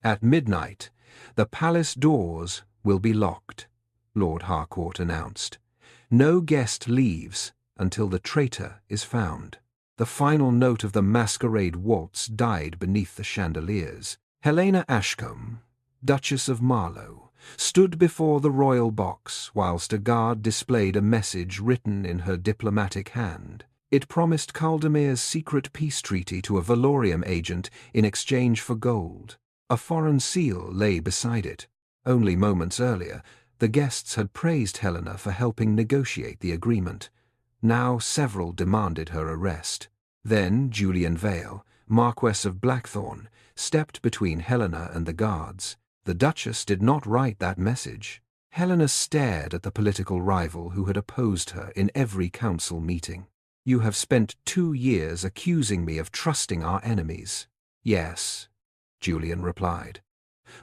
At midnight, the palace doors will be locked, Lord Harcourt announced. No guest leaves until the traitor is found. The final note of the Masquerade waltz died beneath the chandeliers. Helena Ashcombe, Duchess of Marlow, stood before the royal box whilst a guard displayed a message written in her diplomatic hand. It promised Caldemir's secret peace treaty to a Valorium agent in exchange for gold. A foreign seal lay beside it. Only moments earlier, the guests had praised Helena for helping negotiate the agreement. Now several demanded her arrest. Then Julian Vale, Marquess of Blackthorn, stepped between Helena and the guards. The Duchess did not write that message. Helena stared at the political rival who had opposed her in every council meeting. "You have spent 2 years accusing me of trusting our enemies." "Yes," Julian replied.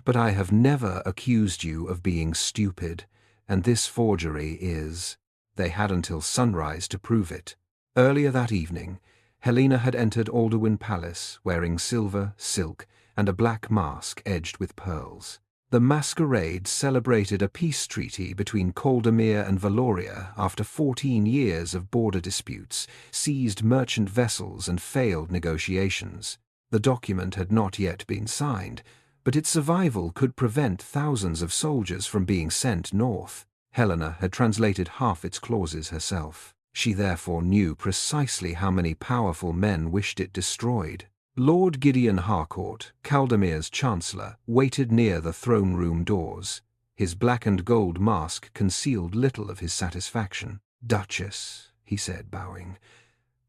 "But I have never accused you of being stupid, and this forgery is." They had until sunrise to prove it. Earlier that evening, Helena had entered Alderwyn Palace wearing silver, silk, and a black mask edged with pearls. The Masquerade celebrated a peace treaty between Caldemir and Valoria after 14 years of border disputes, seized merchant vessels and failed negotiations. The document had not yet been signed, but its survival could prevent thousands of soldiers from being sent north. Helena had translated half its clauses herself. She therefore knew precisely how many powerful men wished it destroyed. Lord Gideon Harcourt, Caldemir's chancellor, waited near the throne-room doors. His black-and-gold mask concealed little of his satisfaction. "Duchess," he said, bowing,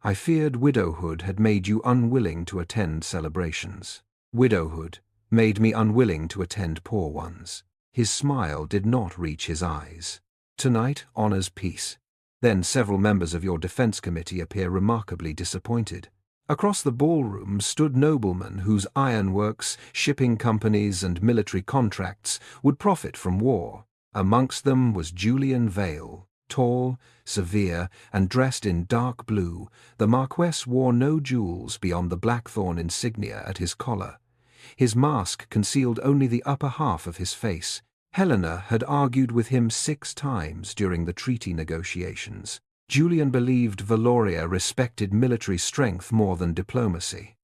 "I feared widowhood had made you unwilling to attend celebrations. Widowhood made me unwilling to attend poor ones." His smile did not reach his eyes. "Tonight honors peace. Then several members of your defense committee appear remarkably disappointed." Across the ballroom stood noblemen whose ironworks, shipping companies, and military contracts would profit from war. Amongst them was Julian Vale. Tall, severe, and dressed in dark blue, the Marquess wore no jewels beyond the Blackthorn insignia at his collar. His mask concealed only the upper half of his face. Helena had argued with him 6 times during the treaty negotiations. Julian believed Valoria respected military strength more than diplomacy.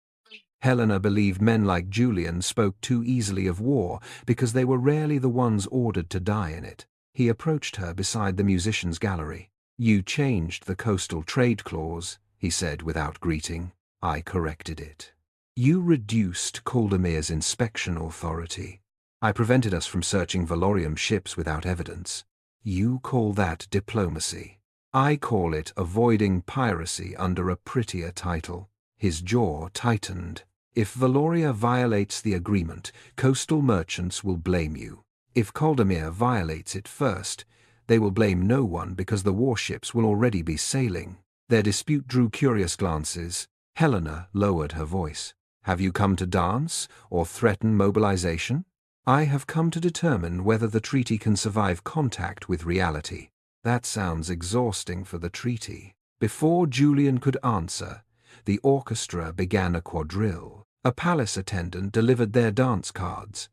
Helena believed men like Julian spoke too easily of war because they were rarely the ones ordered to die in it. He approached her beside the musicians' gallery. "You changed the coastal trade clause," he said without greeting. "I corrected it. You reduced Caldemir's inspection authority. I prevented us from searching Valorium ships without evidence. You call that diplomacy. I call it avoiding piracy under a prettier title." His jaw tightened. "If Valoria violates the agreement, coastal merchants will blame you. If Caldemir violates it first, they will blame no one because the warships will already be sailing." Their dispute drew curious glances. Helena lowered her voice. "Have you come to dance or threaten mobilization?" "I have come to determine whether the treaty can survive contact with reality." "That sounds exhausting for the treaty." Before Julian could answer, the orchestra began a quadrille. A palace attendant delivered their dance cards.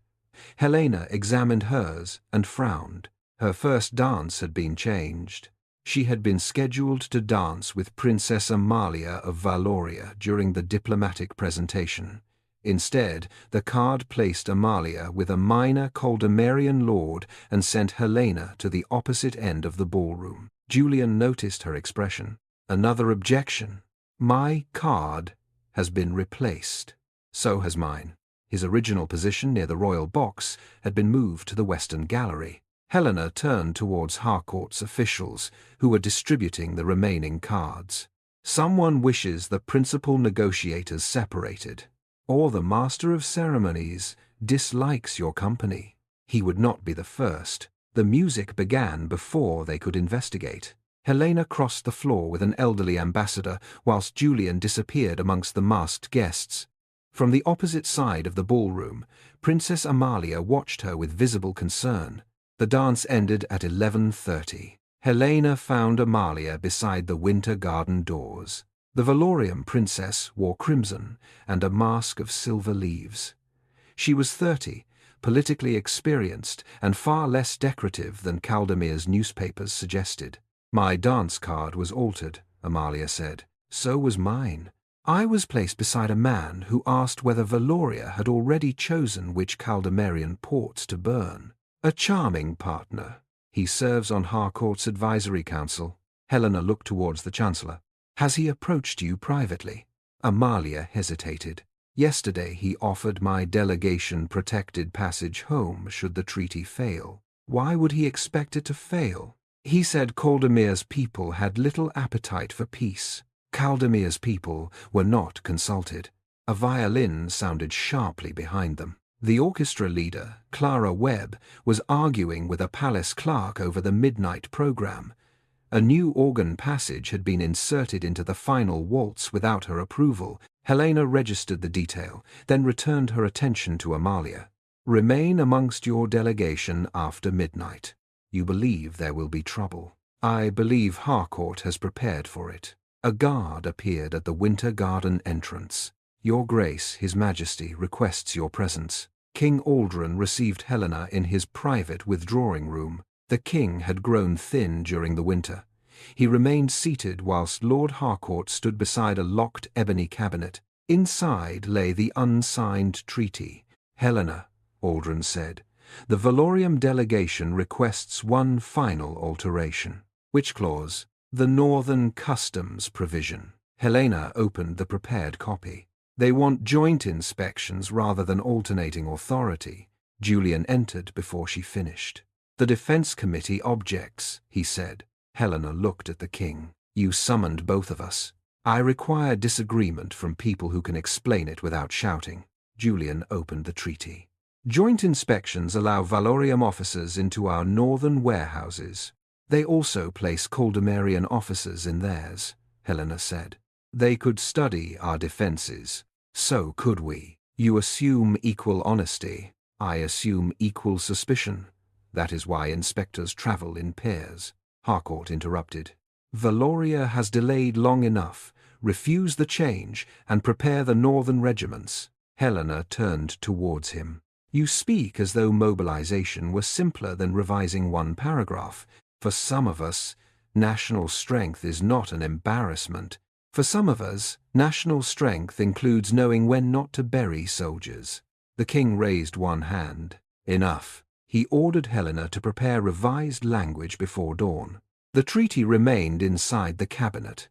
Helena examined hers and frowned. Her first dance had been changed. She had been scheduled to dance with Princess Amalia of Valoria during the diplomatic presentation. Instead, the card placed Amalia with a minor Caldemarian lord and sent Helena to the opposite end of the ballroom. Julian noticed her expression. "Another objection. My card has been replaced." "So has mine." His original position near the royal box had been moved to the western gallery. Helena turned towards Harcourt's officials, who were distributing the remaining cards. "Someone wishes the principal negotiators separated, or the master of ceremonies dislikes your company. He would not be the first." The music began before they could investigate. Helena crossed the floor with an elderly ambassador, whilst Julian disappeared amongst the masked guests. From the opposite side of the ballroom, Princess Amalia watched her with visible concern. The dance ended at 11:30. Helena found Amalia beside the winter garden doors. The Valorium princess wore crimson and a mask of silver leaves. She was 30, politically experienced, and far less decorative than Caldemir's newspapers suggested. "My dance card was altered," Amalia said. "So was mine. I was placed beside a man who asked whether Valoria had already chosen which Caldemerian ports to burn. A charming partner. He serves on Harcourt's advisory council." Helena looked towards the Chancellor. "Has he approached you privately?" Amalia hesitated. "Yesterday he offered my delegation protected passage home should the treaty fail." "Why would he expect it to fail?" "He said Caldemir's people had little appetite for peace." Caldemir's people were not consulted. A violin sounded sharply behind them. The orchestra leader, Clara Webb, was arguing with a palace clerk over the midnight program. A new organ passage had been inserted into the final waltz without her approval. Helena registered the detail, then returned her attention to Amalia. "Remain amongst your delegation after midnight. You believe there will be trouble." "I believe Harcourt has prepared for it." A guard appeared at the Winter Garden entrance. "Your Grace, His Majesty, requests your presence." King Aldrin received Helena in his private withdrawing room. The king had grown thin during the winter. He remained seated whilst Lord Harcourt stood beside a locked ebony cabinet. Inside lay the unsigned treaty. "Helena," Aldrin said, "the Valorium delegation requests one final alteration." "Which clause?" "The Northern Customs provision." Helena opened the prepared copy. "They want joint inspections rather than alternating authority." Julian entered before she finished. "The Defense Committee objects," he said. Helena looked at the king. "You summoned both of us. I require disagreement from people who can explain it without shouting." Julian opened the treaty. "Joint inspections allow Valorium officers into our northern warehouses. They also place Caldemerian officers in theirs," Helena said. "They could study our defenses. So could we. You assume equal honesty. I assume equal suspicion. That is why inspectors travel in pairs." Harcourt interrupted. "Valoria has delayed long enough. Refuse the change and prepare the northern regiments." Helena turned towards him. "You speak as though mobilization were simpler than revising one paragraph. For some of us, national strength is not an embarrassment. For some of us, national strength includes knowing when not to bury soldiers." The king raised one hand. "Enough." He ordered Helena to prepare revised language before dawn. The treaty remained inside the cabinet.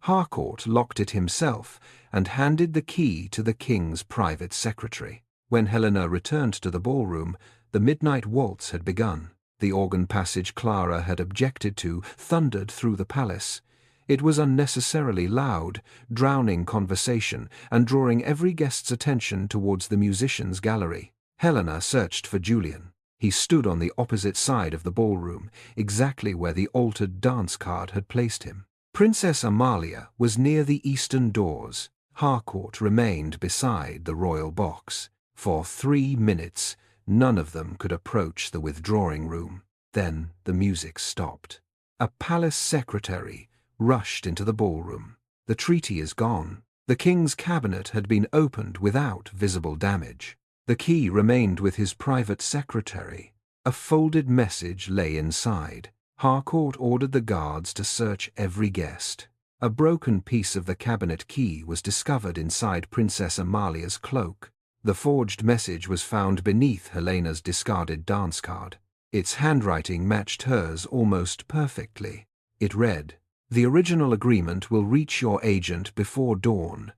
Harcourt locked it himself and handed the key to the king's private secretary. When Helena returned to the ballroom, the midnight waltz had begun. The organ passage Clara had objected to thundered through the palace. It was unnecessarily loud, drowning conversation and drawing every guest's attention towards the musicians' gallery. Helena searched for Julian. He stood on the opposite side of the ballroom, exactly where the altered dance card had placed him. Princess Amalia was near the eastern doors. Harcourt remained beside the royal box. For 3 minutes, none of them could approach the withdrawing room. Then the music stopped. A palace secretary rushed into the ballroom. "The treaty is gone." The king's cabinet had been opened without visible damage. The key remained with his private secretary. A folded message lay inside. Harcourt ordered the guards to search every guest. A broken piece of the cabinet key was discovered inside Princess Amalia's cloak. The forged message was found beneath Helena's discarded dance card. Its handwriting matched hers almost perfectly. It read, "The original agreement will reach your agent before dawn.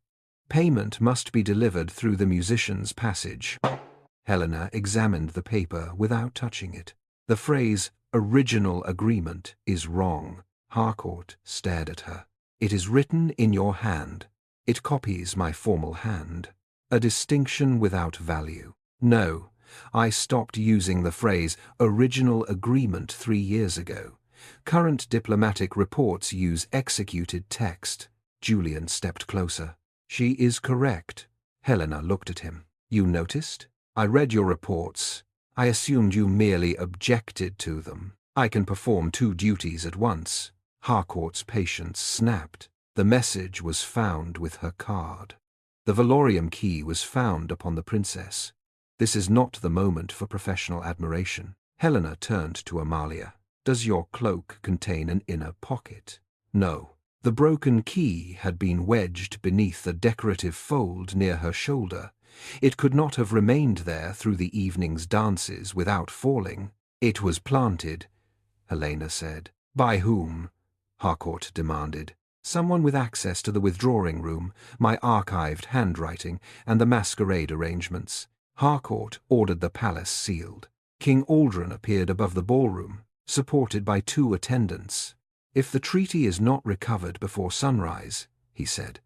Payment must be delivered through the musician's passage." Helena examined the paper without touching it. "The phrase, 'original agreement,' is wrong." Harcourt stared at her. "It is written in your hand. It copies my formal hand. A distinction without value." "No, I stopped using the phrase, 'original agreement' 3 years ago. Current diplomatic reports use executed text." Julian stepped closer. "She is correct." Helena looked at him. "You noticed? I read your reports. I assumed you merely objected to them. I can perform 2 duties at once." Harcourt's patience snapped. The message was found with her card. The Valorium key was found upon the princess. This is not the moment for professional admiration. Helena turned to Amalia. Does your cloak contain an inner pocket? No. The broken key had been wedged beneath a decorative fold near her shoulder. It could not have remained there through the evening's dances without falling. It was planted, Helena said. By whom? Harcourt demanded. Someone with access to the withdrawing room, my archived handwriting, and the masquerade arrangements. Harcourt ordered the palace sealed. King Aldrin appeared above the ballroom, supported by 2 attendants. If the treaty is not recovered before sunrise, he said,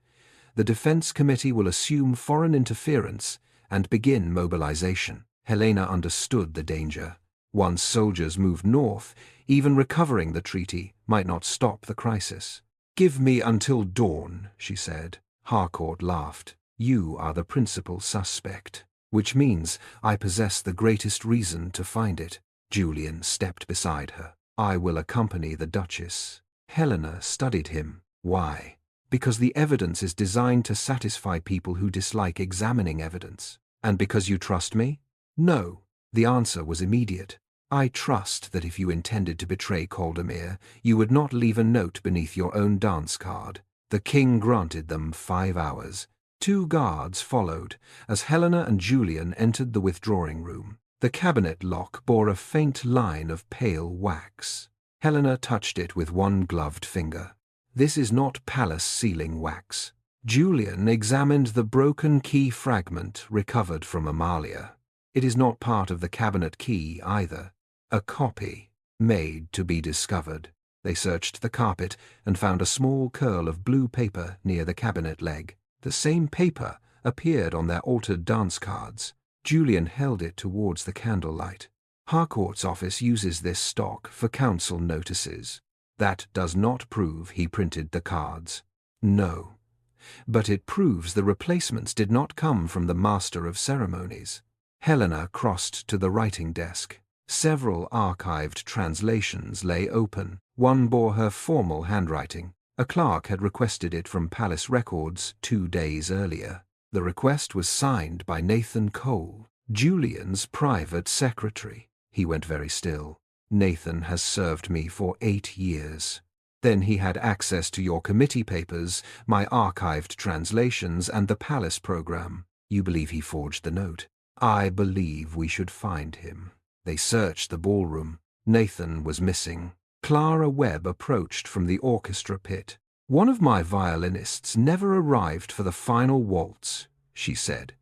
the Defense Committee will assume foreign interference and begin mobilization. Helena understood the danger. Once soldiers moved north, even recovering the treaty might not stop the crisis. Give me until dawn, she said. Harcourt laughed. You are the principal suspect, which means I possess the greatest reason to find it. Julian stepped beside her. I will accompany the Duchess. Helena studied him. Why? Because the evidence is designed to satisfy people who dislike examining evidence. And because you trust me? No. The answer was immediate. I trust that if you intended to betray Caldemere, you would not leave a note beneath your own dance card. The king granted them 5 hours. 2 guards followed as Helena and Julian entered the withdrawing room. The cabinet lock bore a faint line of pale wax. Helena touched it with one gloved finger. This is not palace sealing wax. Julian examined the broken key fragment recovered from Amalia. It is not part of the cabinet key either. A copy, made to be discovered. They searched the carpet and found a small curl of blue paper near the cabinet leg. The same paper appeared on their altered dance cards. Julian held it towards the candlelight. Harcourt's office uses this stock for council notices. That does not prove he printed the cards. No. But it proves the replacements did not come from the master of ceremonies. Helena crossed to the writing desk. Several archived translations lay open. One bore her formal handwriting. A clerk had requested it from palace records 2 days earlier. The request was signed by Nathan Cole, Julian's private secretary. He went very still. Nathan has served me for 8 years. Then he had access to your committee papers, my archived translations, and the palace program. You believe he forged the note? I believe we should find him. They searched the ballroom. Nathan was missing. Clara Webb approached from the orchestra pit. One of my violinists never arrived for the final waltz, she said.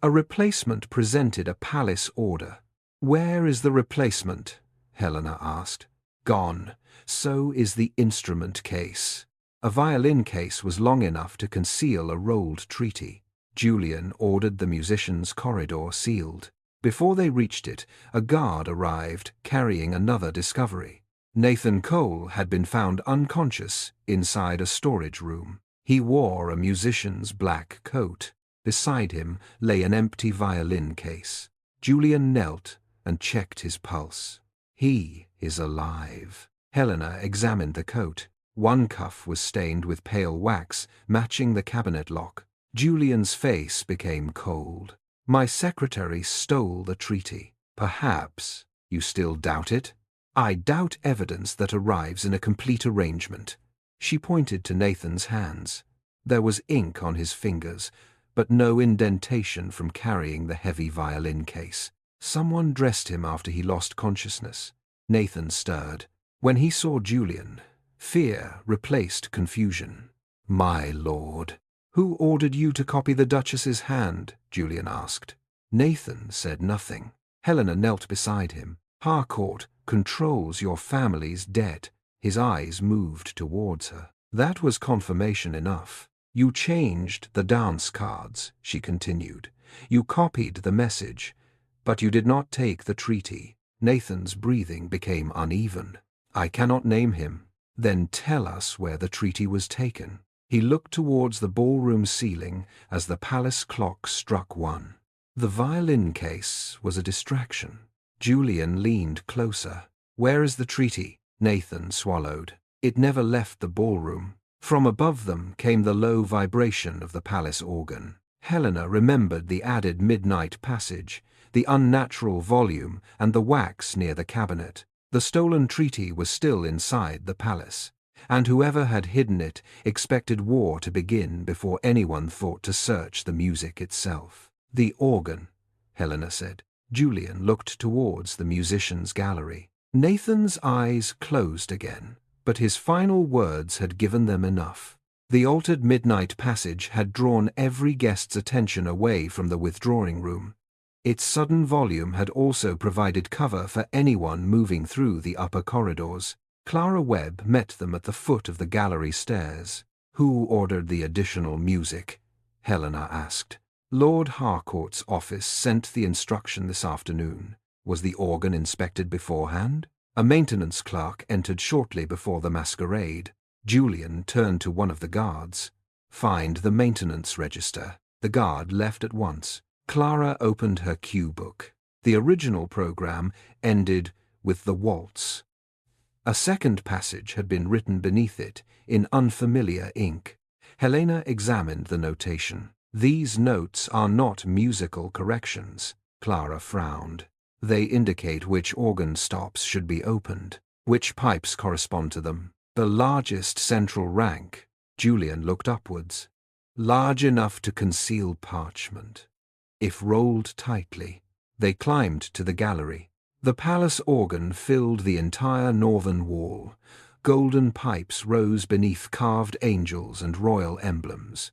A replacement presented a palace order. Where is the replacement? Helena asked. Gone. So is the instrument case. A violin case was long enough to conceal a rolled treaty. Julian ordered the musicians' corridor sealed. Before they reached it, a guard arrived carrying another discovery. Nathan Cole had been found unconscious inside a storage room. He wore a musician's black coat. Beside him lay an empty violin case. Julian knelt and checked his pulse. He is alive. Helena examined the coat. One cuff was stained with pale wax, matching the cabinet lock. Julian's face became cold. My secretary stole the treaty. Perhaps you still doubt it? I doubt evidence that arrives in a complete arrangement. She pointed to Nathan's hands. There was ink on his fingers, but no indentation from carrying the heavy violin case. Someone dressed him after he lost consciousness. Nathan stirred. When he saw Julian, fear replaced confusion. My lord. Who ordered you to copy the Duchess's hand? Julian asked. Nathan said nothing. Helena knelt beside him. Harcourt controls your family's debt. His eyes moved towards her. That was confirmation enough. You changed the dance cards, she continued. You copied the message, but you did not take the treaty. Nathan's breathing became uneven. I cannot name him. Then tell us where the treaty was taken. He looked towards the ballroom ceiling as the palace clock struck 1. The violin case was a distraction. Julian leaned closer. Where is the treaty? Nathan swallowed. It never left the ballroom. From above them came the low vibration of the palace organ. Helena remembered the added midnight passage, the unnatural volume and the wax near the cabinet. The stolen treaty was still inside the palace, and whoever had hidden it expected war to begin before anyone thought to search the music itself. "The organ," Helena said. Julian looked towards the musicians' gallery. Nathan's eyes closed again, but his final words had given them enough. The altered midnight passage had drawn every guest's attention away from the withdrawing room. Its sudden volume had also provided cover for anyone moving through the upper corridors. Clara Webb met them at the foot of the gallery stairs. "Who ordered the additional music?" Helena asked. "Lord Harcourt's office sent the instruction this afternoon. Was the organ inspected beforehand?" A maintenance clerk entered shortly before the masquerade. Julian turned to one of the guards. "Find the maintenance register." The guard left at once. Clara opened her cue book. The original program ended with the waltz. A second passage had been written beneath it in unfamiliar ink. Helena examined the notation. "These notes are not musical corrections." Clara frowned. "They indicate which organ stops should be opened, which pipes correspond to them. The largest central rank." Julian looked upwards. "Large enough to conceal parchment. If rolled tightly." They climbed to the gallery. The palace organ filled the entire northern wall. Golden pipes rose beneath carved angels and royal emblems.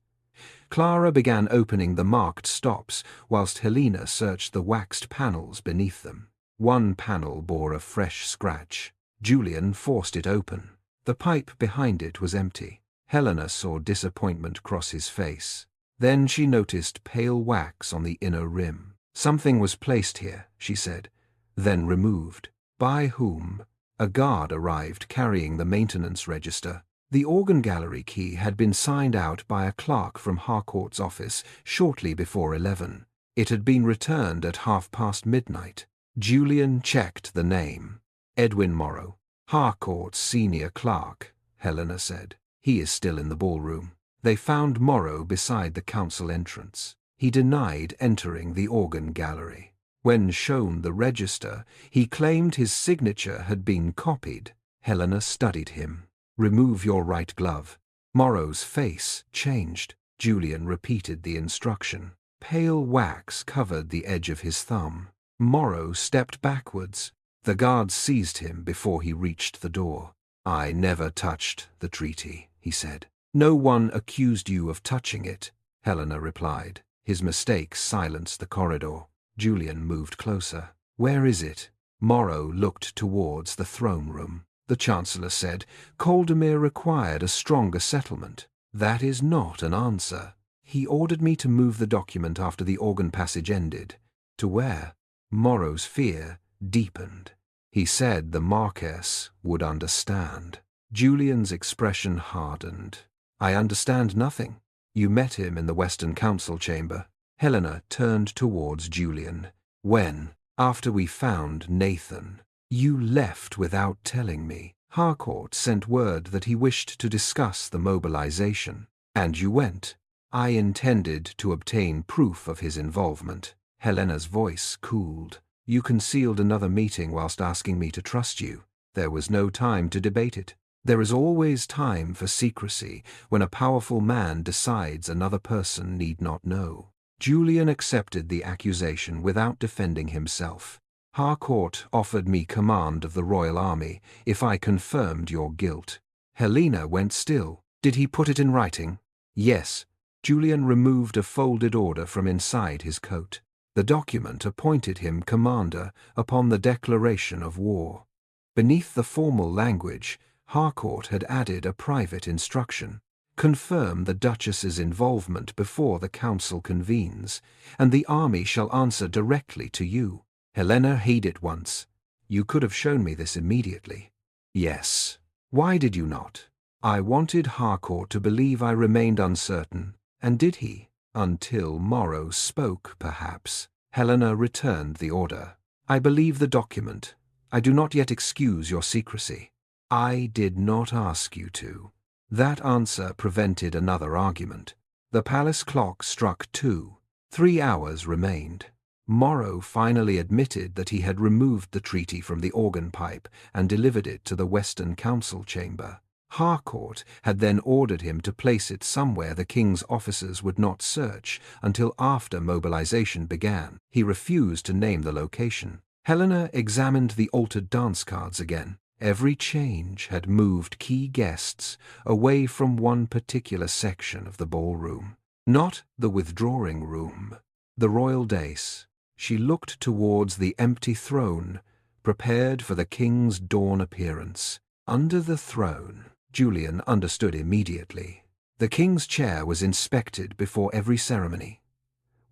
Clara began opening the marked stops, whilst Helena searched the waxed panels beneath them. One panel bore a fresh scratch. Julian forced it open. The pipe behind it was empty. Helena saw disappointment cross his face. Then she noticed pale wax on the inner rim. "Something was placed here," she said, then removed. "By whom?" A guard arrived carrying the maintenance register. The organ gallery key had been signed out by a clerk from Harcourt's office shortly before 11. It had been returned at midnight. Julian checked the name. "Edwin Morrow, Harcourt's senior clerk," Helena said. "He is still in the ballroom." They found Morrow beside the council entrance. He denied entering the organ gallery. When shown the register, he claimed his signature had been copied. Helena studied him. "Remove your right glove." Morrow's face changed. Julian repeated the instruction. Pale wax covered the edge of his thumb. Morrow stepped backwards. The guard seized him before he reached the door. "I never touched the treaty," he said. "No one accused you of touching it," Helena replied. His mistake silenced the corridor. Julian moved closer. "Where is it?" Morrow looked towards the throne room. The Chancellor said, "Coldemere required a stronger settlement." "That is not an answer." "He ordered me to move the document after the organ passage ended." "To where?" Morrow's fear deepened. He said the Marquess would understand. Julian's expression hardened. "I understand nothing." "You met him in the Western Council chamber." Helena turned towards Julian. "When?" "After we found Nathan." "You left without telling me." "Harcourt sent word that he wished to discuss the mobilization." "And you went?" "I intended to obtain proof of his involvement." Helena's voice cooled. "You concealed another meeting whilst asking me to trust you." "There was no time to debate it." "There is always time for secrecy when a powerful man decides another person need not know." Julian accepted the accusation without defending himself. "Harcourt offered me command of the royal army if I confirmed your guilt." Helena went still. "Did he put it in writing?" "Yes." Julian removed a folded order from inside his coat. The document appointed him commander upon the declaration of war. Beneath the formal language, Harcourt had added a private instruction. "Confirm the Duchess's involvement before the council convenes, and the army shall answer directly to you." Helena heeded it once. "You could have shown me this immediately." "Yes." "Why did you not?" "I wanted Harcourt to believe I remained uncertain." "And did he?" "Until Morrow spoke, perhaps." Helena returned the order. "I believe the document. I do not yet excuse your secrecy." "I did not ask you to." That answer prevented another argument. The palace clock struck 2. 3 hours remained. Morrow finally admitted that he had removed the treaty from the organ pipe and delivered it to the Western Council chamber. Harcourt had then ordered him to place it somewhere the king's officers would not search until after mobilization began. He refused to name the location. Helena examined the altered dance cards again. Every change had moved key guests away from one particular section of the ballroom. Not the withdrawing room, the royal dais. She looked towards the empty throne, prepared for the king's dawn appearance. Under the throne, Julian understood immediately. The king's chair was inspected before every ceremony.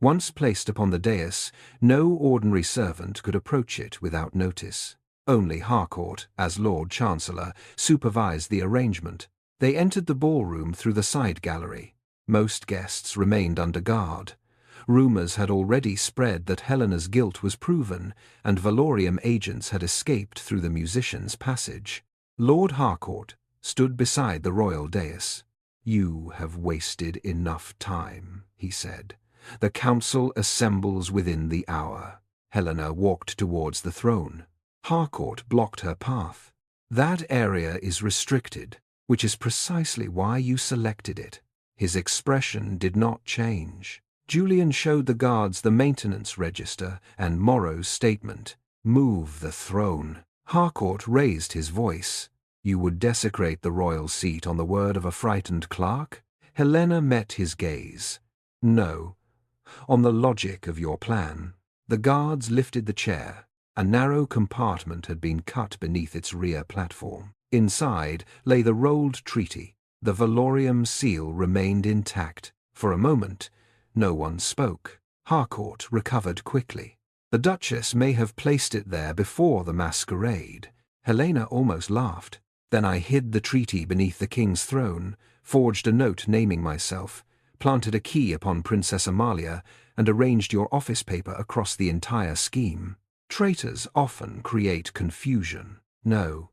Once placed upon the dais, no ordinary servant could approach it without notice. Only Harcourt, as Lord Chancellor, supervised the arrangement. They entered the ballroom through the side gallery. Most guests remained under guard. Rumours had already spread that Helena's guilt was proven, and Valorium agents had escaped through the musicians' passage. Lord Harcourt stood beside the royal dais. "You have wasted enough time," he said. "The council assembles within the hour." Helena walked towards the throne. Harcourt blocked her path. "That area is restricted, which is precisely why you selected it." His expression did not change. Julian showed the guards the maintenance register and Morrow's statement. "Move the throne." Harcourt raised his voice. "You would desecrate the royal seat on the word of a frightened clerk?" Helena met his gaze. "No, on the logic of your plan." The guards lifted the chair. A narrow compartment had been cut beneath its rear platform. Inside lay the rolled treaty. The Valorium seal remained intact. For a moment, no one spoke. Harcourt recovered quickly. "The Duchess may have placed it there before the masquerade." Helena almost laughed. "Then I hid the treaty beneath the king's throne, forged a note naming myself, planted a key upon Princess Amalia, and arranged your office paper across the entire scheme. Traitors often create confusion. No,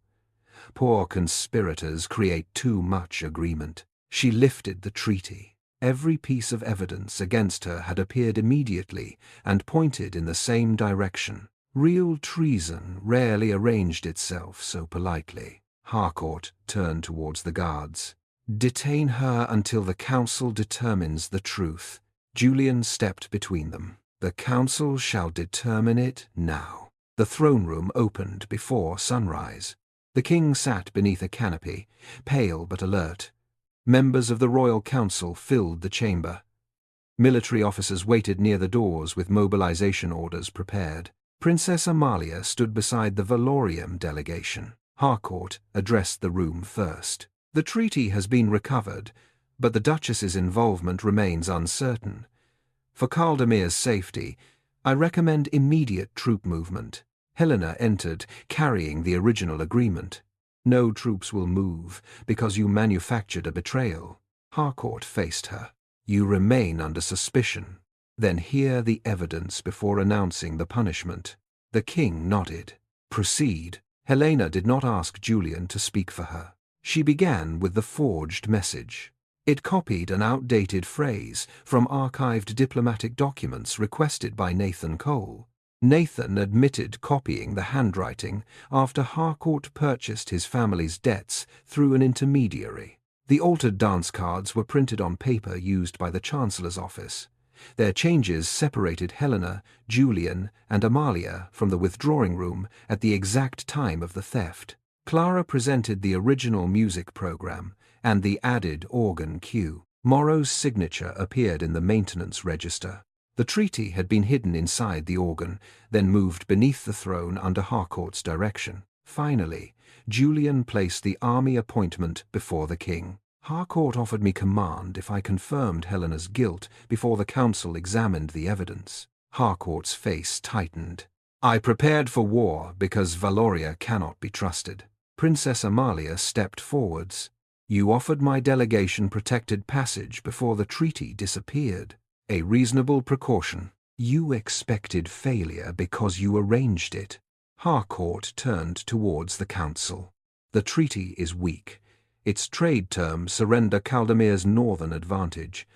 poor conspirators create too much agreement." She lifted the treaty. Every piece of evidence against her had appeared immediately and pointed in the same direction. Real treason rarely arranged itself so politely. Harcourt turned towards the guards. "Detain her until the council determines the truth." Julian stepped between them. "The council shall determine it now." The throne room opened before sunrise. The king sat beneath a canopy, pale but alert. Members of the royal council filled the chamber. Military officers waited near the doors with mobilization orders prepared. Princess Amalia stood beside the Valorium delegation. Harcourt addressed the room first. "The treaty has been recovered, but the Duchess's involvement remains uncertain. For Caldemir's safety, I recommend immediate troop movement." Helena entered, carrying the original agreement. "No troops will move, because you manufactured a betrayal." Harcourt faced her. "You remain under suspicion. Then hear the evidence before announcing the punishment." The king nodded. "Proceed." Helena did not ask Julian to speak for her. She began with the forged message. It copied an outdated phrase from archived diplomatic documents requested by Nathan Cole. Nathan admitted copying the handwriting after Harcourt purchased his family's debts through an intermediary. The altered dance cards were printed on paper used by the Chancellor's office. Their changes separated Helena, Julian, and Amalia from the withdrawing room at the exact time of the theft. Clara presented the original music program and the added organ cue. Morrow's signature appeared in the maintenance register. The treaty had been hidden inside the organ, then moved beneath the throne under Harcourt's direction. Finally, Julian placed the army appointment before the king. "Harcourt offered me command if I confirmed Helena's guilt before the council examined the evidence." Harcourt's face tightened. "I prepared for war because Valoria cannot be trusted." Princess Amalia stepped forwards. "You offered my delegation protected passage before the treaty disappeared. A reasonable precaution. You expected failure because you arranged it." Harcourt turned towards the council. "The treaty is weak. Its trade terms surrender Caldemir's northern advantage.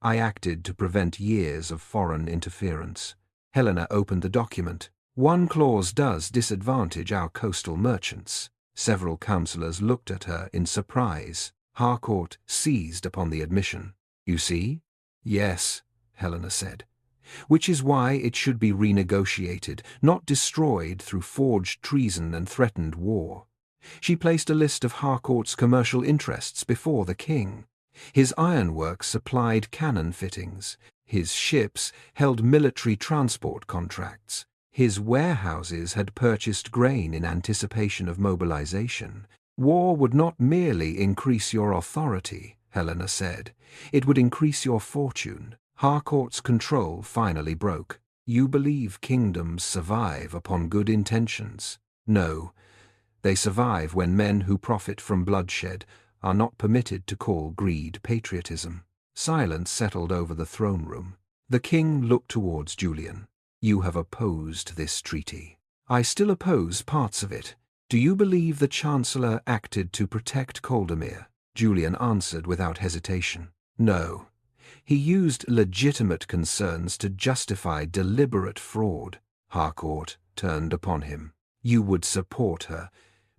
I acted to prevent years of foreign interference. Helena opened the document. One clause does disadvantage our coastal merchants. Several councillors looked at her in surprise. Harcourt seized upon the admission. You see? Yes, Helena said. Which is why it should be renegotiated, not destroyed through forged treason and threatened war. She placed a list of Harcourt's commercial interests before the king. His ironworks supplied cannon fittings. His ships held military transport contracts. His warehouses had purchased grain in anticipation of mobilization. War would not merely increase your authority, Helena said. It would increase your fortune. Harcourt's control finally broke. You believe kingdoms survive upon good intentions. No, they survive when men who profit from bloodshed are not permitted to call greed patriotism. Silence settled over the throne room. The king looked towards Julian. You have opposed this treaty. I still oppose parts of it. Do you believe the Chancellor acted to protect Caldermere? Julian answered without hesitation. No. He used legitimate concerns to justify deliberate fraud. Harcourt turned upon him. You would support her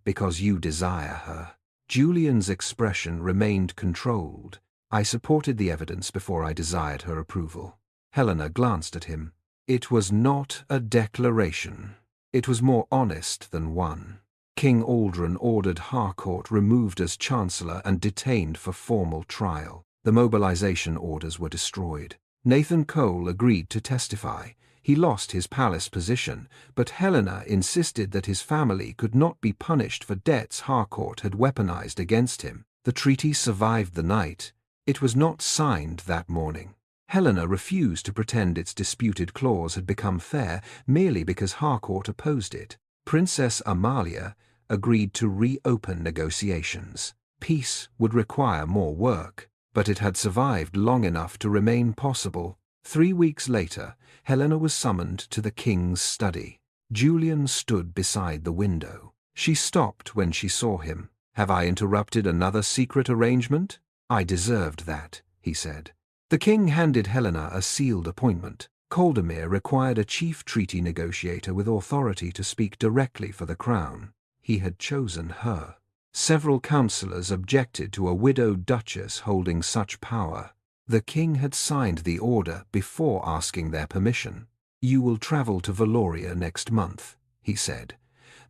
because you desire her. Julian's expression remained controlled. I supported the evidence before I desired her approval. Helena glanced at him. It was not a declaration. It was more honest than one. King Aldrin ordered Harcourt removed as Chancellor and detained for formal trial. The mobilization orders were destroyed. Nathan Cole agreed to testify. He lost his palace position, but Helena insisted that his family could not be punished for debts Harcourt had weaponized against him. The treaty survived the night. It was not signed that morning. Helena refused to pretend its disputed clause had become fair merely because Harcourt opposed it. Princess Amalia agreed to reopen negotiations. Peace would require more work, but it had survived long enough to remain possible. 3 weeks later, Helena was summoned to the king's study. Julian stood beside the window. She stopped when she saw him. Have I interrupted another secret arrangement? I deserved that, he said. The king handed Helena a sealed appointment. Caldermere required a chief treaty negotiator with authority to speak directly for the crown. He had chosen her. Several councillors objected to a widowed duchess holding such power. The king had signed the order before asking their permission. You will travel to Valoria next month, he said.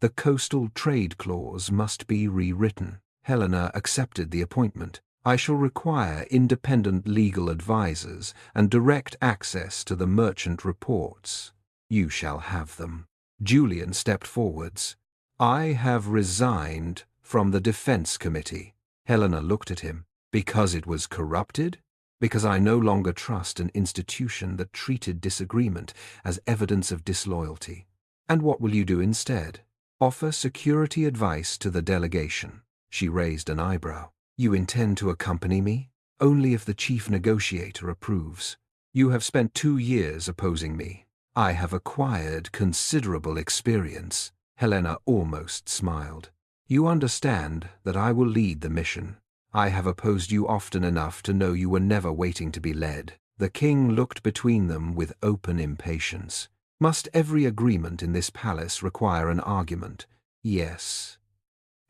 The coastal trade clause must be rewritten. Helena accepted the appointment. I shall require independent legal advisers and direct access to the merchant reports. You shall have them. Julian stepped forwards. I have resigned from the Defense Committee. Helena looked at him. Because it was corrupted? Because I no longer trust an institution that treated disagreement as evidence of disloyalty. And what will you do instead? Offer security advice to the delegation. She raised an eyebrow. You intend to accompany me? Only if the chief negotiator approves. You have spent 2 years opposing me. I have acquired considerable experience. Helena almost smiled. You understand that I will lead the mission. I have opposed you often enough to know you were never waiting to be led. The king looked between them with open impatience. Must every agreement in this palace require an argument? Yes.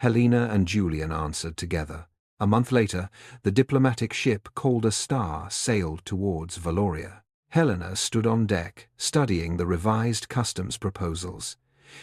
Helena and Julian answered together. A month later, the diplomatic ship called a Star sailed towards Valoria. Helena stood on deck, studying the revised customs proposals.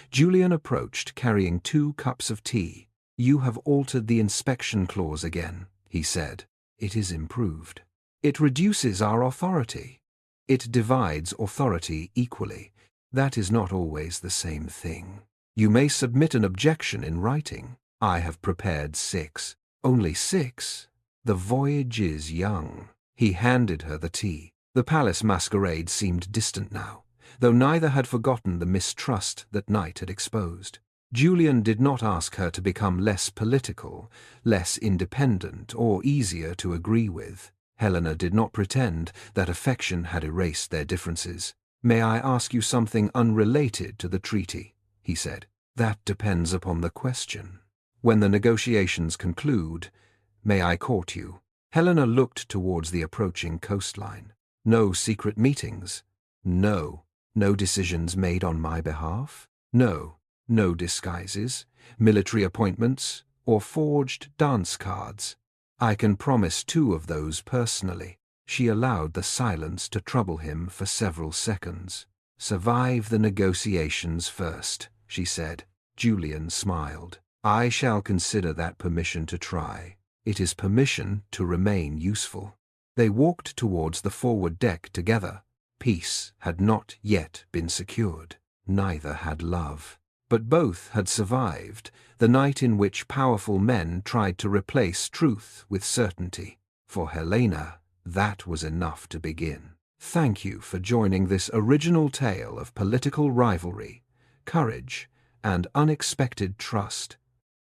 Julian approached, carrying 2 cups of tea. You have altered the inspection clause again, he said. It is improved. It reduces our authority. It divides authority equally. That is not always the same thing. You may submit an objection in writing. I have prepared 6. Only 6? The voyage is young. He handed her the tea. The palace masquerade seemed distant now, though neither had forgotten the mistrust that night had exposed. Julian did not ask her to become less political, less independent, or easier to agree with. Helena did not pretend that affection had erased their differences. May I ask you something unrelated to the treaty? He said. That depends upon the question. When the negotiations conclude, may I court you? Helena looked towards the approaching coastline. No secret meetings? No. No decisions made on my behalf? No, no disguises, military appointments, or forged dance cards. I can promise 2 of those personally. She allowed the silence to trouble him for several seconds. Survive the negotiations first, she said. Julian smiled. I shall consider that permission to try. It is permission to remain useful. They walked towards the forward deck together. Peace had not yet been secured. Neither had love. But both had survived the night in which powerful men tried to replace truth with certainty. For Helena, that was enough to begin. Thank you for joining this original tale of political rivalry, courage, and unexpected trust.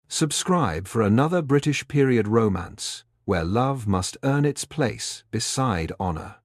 Subscribe for another British period romance where love must earn its place beside honor.